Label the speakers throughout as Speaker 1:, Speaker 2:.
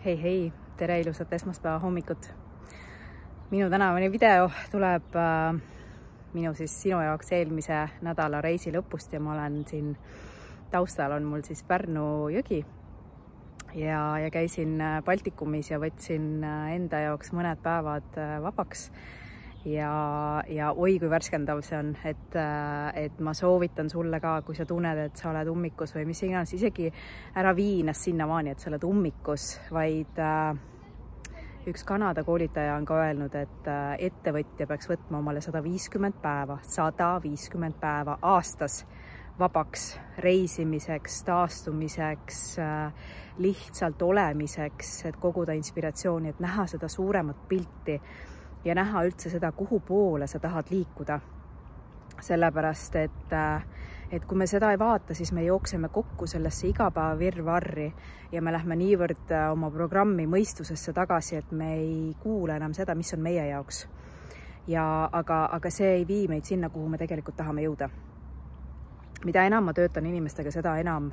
Speaker 1: Hei, tere ilusat esmaspäeva hommikut. Minu tänavane video tuleb minu sinu jaoks eelmise nädala reisi lõpust ja ma olen siin taustal on mul Pärnu jõgi ja käisin Baltikumis ja võtsin enda jaoks mõned päevad vabaks ja oi kui värskendav see on, et ma soovitan sulle ka, kui sa tunned, et sa oled ummikus või mis iganes, isegi ära vii ennast sinnamaani, et sa oled ummikus, vaid üks Kanada koolitaja on ka öelnud, et ettevõtja peaks võtma omale 150 päeva aastas vabaks reisimiseks, taastumiseks, lihtsalt olemiseks, et koguda inspiratsiooni, et näha seda suuremat pilti ja näha üldse seda, kuhu poole sa tahad liikuda. Sellepärast, et kui me seda ei vaata, siis me jookseme kokku sellesse igapäeva virvarri ja me lähme niivõrd oma programmi mõistusesse tagasi, et me ei kuule enam seda, mis on meie jaoks. Aga see ei vii meid sinna, kuhu me tegelikult tahame jõuda. Mida enam ma töötan inimestega, seda enam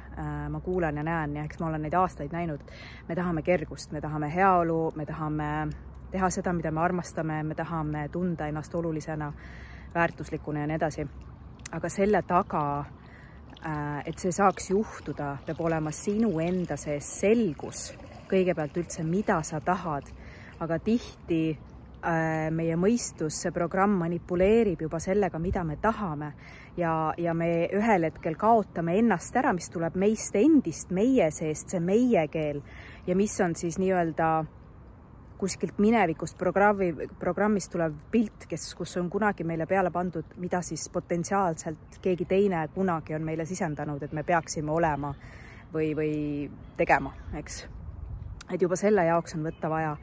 Speaker 1: ma kuulen ja näen ja eks ma olen neid aastaid näinud. Me tahame kergust, me tahame heaolu, me tahame teha seda, mida me armastame, me tahame tunda ennast olulisena, väärtuslikuna ja nii edasi. Aga selle taga, et see saaks juhtuda, peab olema sinu enda sees selgus, kõigepealt üldse, mida sa tahad, aga tihti meie mõistus, see programm manipuleerib juba sellega, mida me tahame ja me ühel hetkel kaotame ennast ära, mis tuleb meist endist, meie seest, see meie keel ja mis on siis nii-öelda kuskilt minevikust programmist tulev pilt, kus on kunagi meile peale pandud, mida siis potentsiaalselt keegi teine kunagi on meile sisendanud, et me peaksime olema või tegema, eks. Et juba selle jaoks on võtta vaja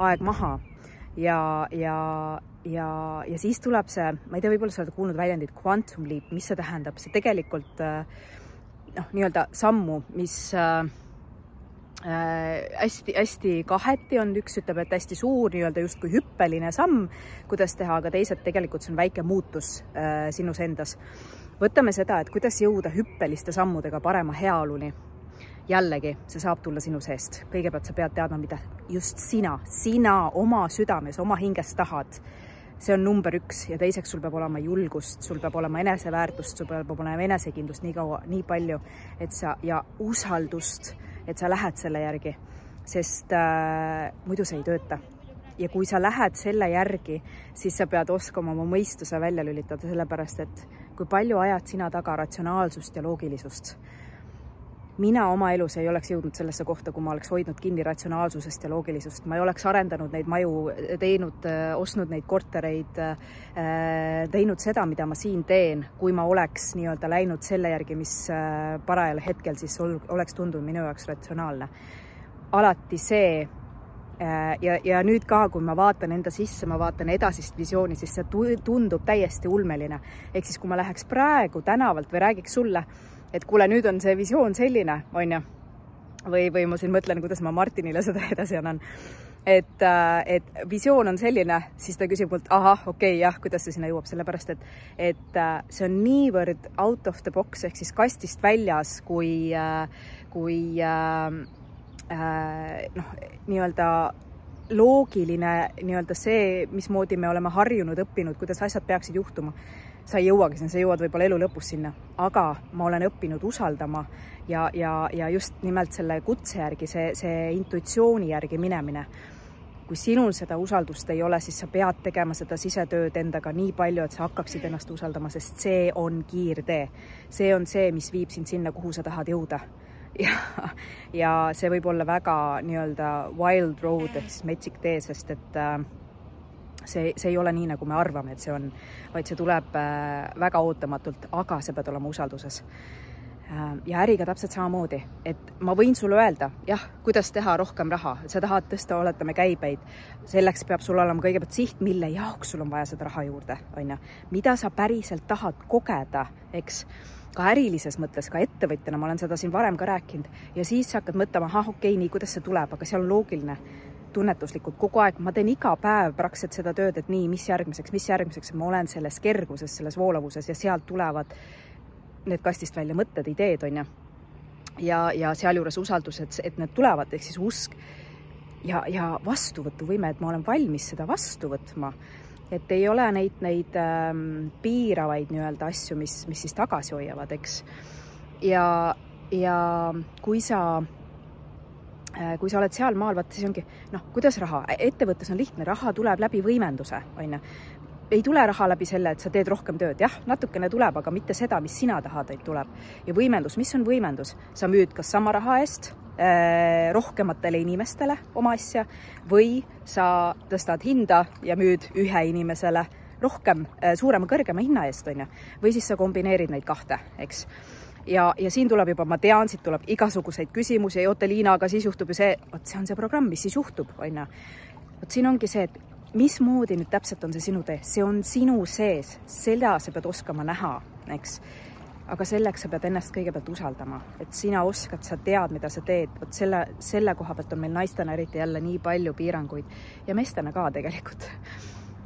Speaker 1: aeg maha ja siis tuleb see, ma ei tea, võib-olla sa oled kuulnud väljendit quantum leap, mis see tähendab? See tegelikult nii-öelda sammu, mis hästi kaheti on, üks ütleb, et hästi suur, nii-öelda justkui hüppeline samm, kuidas teha, aga teised tegelikult see on väike muutus sinus endas. Võtame seda, et kuidas jõuda hüppeliste sammudega parema heaoluni. Jällegi, see saab tulla sinu seest. Kõigepealt sa pead teadma, mida just sina oma südames, oma hinges tahad. See on number 1 ja teiseks sul peab olema julgust, sul peab olema eneseväärtust, sul peab olema enesekindlust nii palju, et ja usaldust, et sa lähed selle järgi, sest muidu see ei tööta. Ja kui sa lähed selle järgi, siis sa pead oskama oma mõistuse välja lülitada, sellepärast, et kui palju ajad sina taga ratsionaalsust ja loogilisust. Mina oma elus ei oleks jõudnud sellesse kohta, kui ma oleks hoidnud kinni ratsionaalsusest ja loogilisust. Ma ei oleks arendanud neid maju, ostnud neid kortereid, teinud seda, mida ma siin teen, kui ma oleks nii-öelda läinud selle järgi, mis parajal hetkel siis oleks tundunud minu jaoks ratsionaalne. Alati see ja nüüd ka, kui ma vaatan enda sisse, ma vaatan edasist visiooni, siis see tundub täiesti ulmeline. Ehk siis, kui ma läheks praegu tänavalt või räägiks sulle, et kuule, nüüd on see visioon selline, on ju, või ma siin mõtlen, kuidas ma Martinile seda edasi annan, et visioon on selline, siis ta küsib mult, okei, jah, kuidas see sinna jõuab, sellepärast, et see on niivõrd out of the box, ehk siis kastist väljas, kui nii-öelda loogiline nii-öelda see, mismoodi me oleme harjunud õppinud, kuidas asjad peaksid juhtuma. Sa ei jõuagi sinna, sa jõuad võib-olla elu lõpus sinna, aga ma olen õppinud usaldama ja just nimelt selle kutse järgi, see intuitsiooni järgi minemine. Kui sinul seda usaldust ei ole, siis sa pead tegema seda sisetööd endaga nii palju, et sa hakkaksid ennast usaldama, sest see on kiirtee. See on see, mis viib sind sinna, kuhu sa tahad jõuda. Ja see võib olla väga nii-öelda wild road, ehk siis metsik tee, sest et see ei ole nii, nagu me arvame, et see on, vaid see tuleb väga ootamatult, aga see peab olema usalduses. Ja äriga täpselt samamoodi, et ma võin sulle öelda, jah, kuidas teha rohkem raha, sa tahad tõsta, oletame käibeid, selleks peab sul olema kõigepealt siht, mille jaoks sul on vaja seda raha juurde, on ja. Mida sa päriselt tahad kogeda, eks, ka ärilises mõttes, ka ettevõtjana, ma olen seda siin varem ka rääkinud, ja siis sa hakkad mõtlema, okei, nii, kuidas see tuleb, aga seal on loogiline, tunnetuslikult kogu aeg, ma teen iga päev praktiliselt seda tööd, et nii, mis järgmiseks, ma olen selles kerguses, selles voolavuses ja sealt tulevad need kastist välja mõtted, ideed, on ja seal juures usaldus, et need tulevad, ehk siis usk, ja vastuvõtuvõime, et ma olen valmis seda vastu võtma. Et ei ole neid piiravaid nii-öelda asju, mis siis tagasi hoiavad, eks. Ja kui sa oled seal maal, vaata, siis ongi, kuidas raha? Ettevõttes on lihtne, raha tuleb läbi võimenduse, on ju. Ei tule raha läbi selle, et sa teed rohkem tööd. Jah, natukene tuleb, aga mitte seda, mis sina tahad, et tuleb. Ja võimendus, mis on võimendus? Sa müüd kas sama raha eest rohkematele inimestele oma asja või sa tõstad hinda ja müüd ühe inimesele rohkem, suurema, kõrgema hinna eest, on ju. Või siis sa kombineerid neid kahte, eks. Ja siin tuleb juba, ma tean, siit tuleb igasuguseid küsimusi, oota Liina, aga siis juhtub ju see, see on see programm, mis siis juhtub, on ju. Siin ongi see, et mismoodi nüüd täpselt on see sinu tee, see on sinu sees, seda sa pead oskama näha, eks. Aga selleks sa pead ennast kõigepealt usaldama, et sina oskad, sa tead, mida sa teed. Võt selle koha pealt on meil naistena eriti jälle nii palju piiranguid ja meestena ka tegelikult.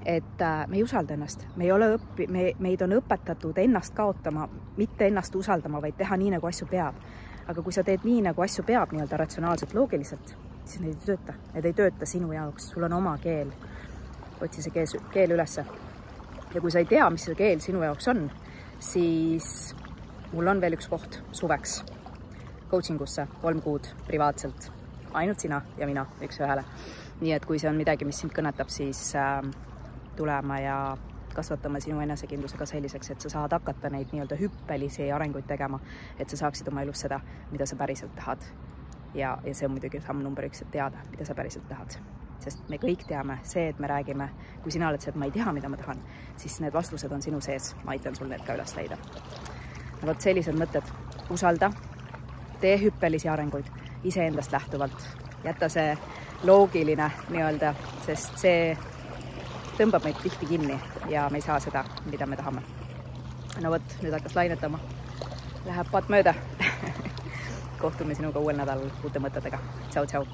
Speaker 1: Et me ei usalda ennast, meid on õpetatud ennast kaotama, mitte ennast usaldama, vaid teha nii, nagu asju peab. Aga kui sa teed nii, nagu asju peab, nii-öelda ratsionaalselt, loogiliselt, siis need ei tööta. Need ei tööta sinu jaoks, sul on oma keel. Otsi see keel ülesse. Ja kui sa ei tea, mis see keel sinu jaoks on, siis mul on veel üks koht suveks coachingusse 3 kuud privaatselt. Ainult sina ja mina, üks ühele. Nii et kui see on midagi, mis sind kõnetab, siis tulema ja kasvatama sinu enesekindlusega selliseks, et sa saad hakata neid nii-öelda hüppelisi arenguid tegema, et sa saaksid oma elus seda, mida sa päriselt tahad. Ja see on muidugi samm number 1, et teada, mida sa päriselt tahad. Sest me kõik teame, see, et me räägime, kui sina oled see, et ma ei tea, mida ma tahan, siis need vastused on sinu sees. Ma aitan sul need ka üles leida. Vot sellised mõtted. Usalda, tee hüppelisi arenguid iseendast lähtuvalt. Jäta see loogiline nii-öelda, sest see tõmbab meid tihti kinni ja me ei saa seda, mida me tahame. No vot, nüüd hakkas lainetama. Läheb paat mööda. Kohtume sinuga uuel nädalal uute mõtetega. Tšau, tšau!